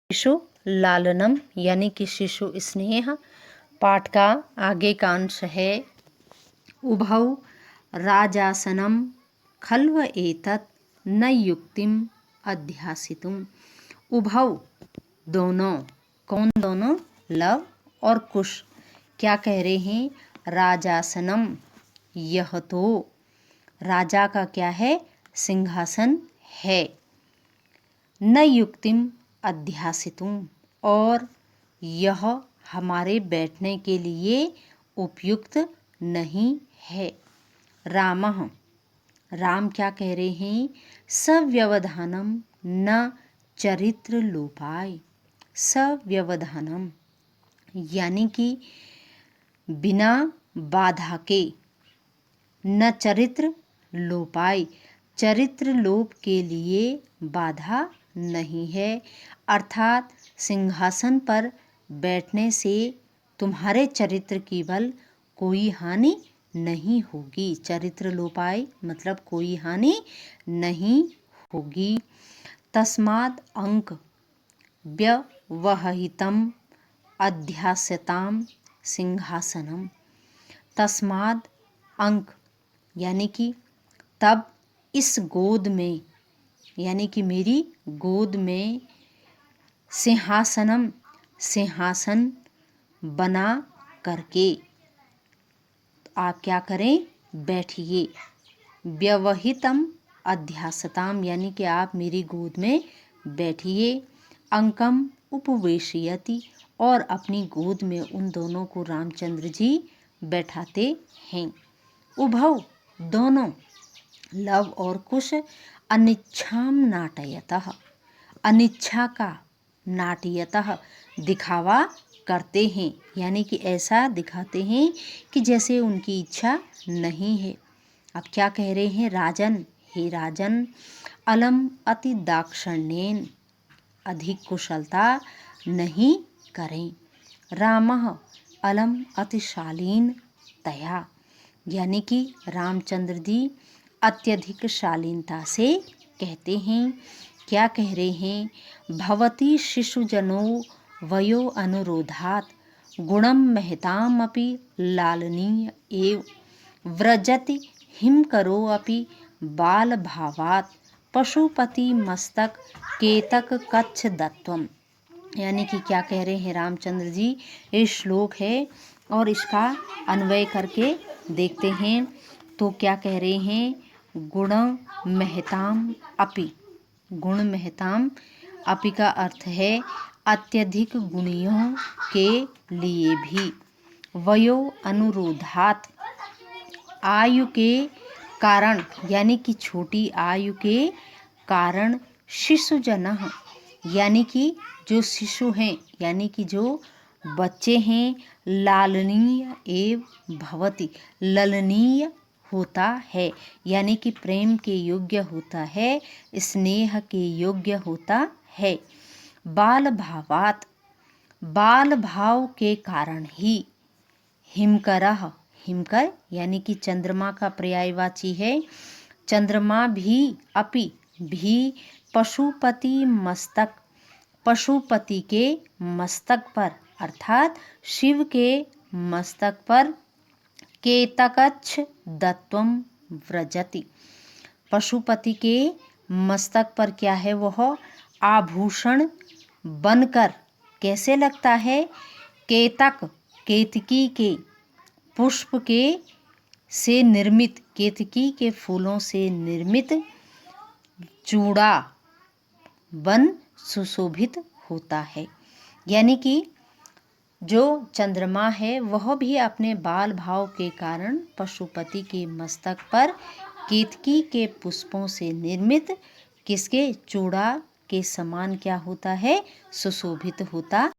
शिशु लालनम यानी कि शिशु स्नेह। पाठ का आगे का अंश है उभौ राजासनम खल्व एतत् न युक्तिम अध्यासितुम। उभौ दोनों, कौन दोनों? लव और कुश। क्या कह रहे हैं? राजासनम, यह तो राजा का क्या है? सिंहासन है। न युक्तिम अध्यासितुम, और यह हमारे बैठने के लिए उपयुक्त नहीं है। रामः, राम क्या कह रहे हैं? सव्यवधानम न चरित्र लोपाय। सव्यवधानम यानी कि बिना बाधा के, न चरित्र लोपाय, चरित्र लोप के लिए बाधा नहीं है। अर्थात सिंहासन पर बैठने से तुम्हारे चरित्र की बल कोई हानि नहीं होगी। चरित्र लोपाय मतलब कोई हानि नहीं होगी। तस्माद् अंक व्यवहितम अध्यास्यताम सिंहासनम। तस्माद् अंक यानी कि तब इस गोद में, यानी कि मेरी गोद में सिंहासनम, सिंहासन बना करके आप क्या करें? बैठिए। व्यवहितम अध्यासताम यानी कि आप मेरी गोद में बैठिए। अंकम उपवेशयति, और अपनी गोद में उन दोनों को रामचंद्र जी बैठाते हैं। उभौ दोनों, लव और कुश, अनिच्छाम नाटयतः, अनिच्छा का नाटयतः दिखावा करते हैं, यानी कि ऐसा दिखाते हैं कि जैसे उनकी इच्छा नहीं है। अब क्या कह रहे हैं? राजन, हे राजन, अलम अति दाक्षिण्येन, अधिक कुशलता नहीं करें। रामः अलम अतिशालीन तया, यानी कि रामचंद्र जी अत्यधिक शालीनता से कहते हैं। क्या कह रहे हैं? भवती शिशुजनो वयो अनुरोधात् गुणम महतामपि लालनीय एव व्रजति हिमकरो अपि बाल भावात् पशुपति मस्तक केतक कच्छ दत्वम। यानी कि क्या कह रहे हैं रामचंद्र जी? ये श्लोक है और इसका अन्वय करके देखते हैं। तो क्या कह रहे हैं? गुण महताम अपि, गुण महताम अपि का अर्थ है अत्यधिक गुणियों के लिए भी। वयो अनुरोधात, आयु के कारण, यानी कि छोटी आयु के कारण, शिशुजनः यानी कि जो शिशु हैं, यानी कि जो बच्चे हैं, लालनीय एव भवति, ललनीय होता है, यानी कि प्रेम के योग्य होता है, स्नेह के योग्य होता है। बाल भावात, बाल भाव के कारण ही, हिमकरः, हिमकर यानी कि चंद्रमा का पर्यायवाची है। चंद्रमा भी, अपि भी, पशुपति मस्तक, पशुपति के मस्तक पर, अर्थात शिव के मस्तक पर, केतकच्छ दत्वम व्रजति, पशुपति के मस्तक पर क्या है? वह आभूषण बनकर कैसे लगता है? केतक, केतकी के पुष्प के से निर्मित, केतकी के फूलों से निर्मित चूड़ा बन सुशोभित होता है। यानी कि जो चंद्रमा है वह भी अपने बाल भाव के कारण पशुपति के मस्तक पर केतकी के पुष्पों से निर्मित किसके? चूड़ा के समान क्या होता है? सुशोभित होता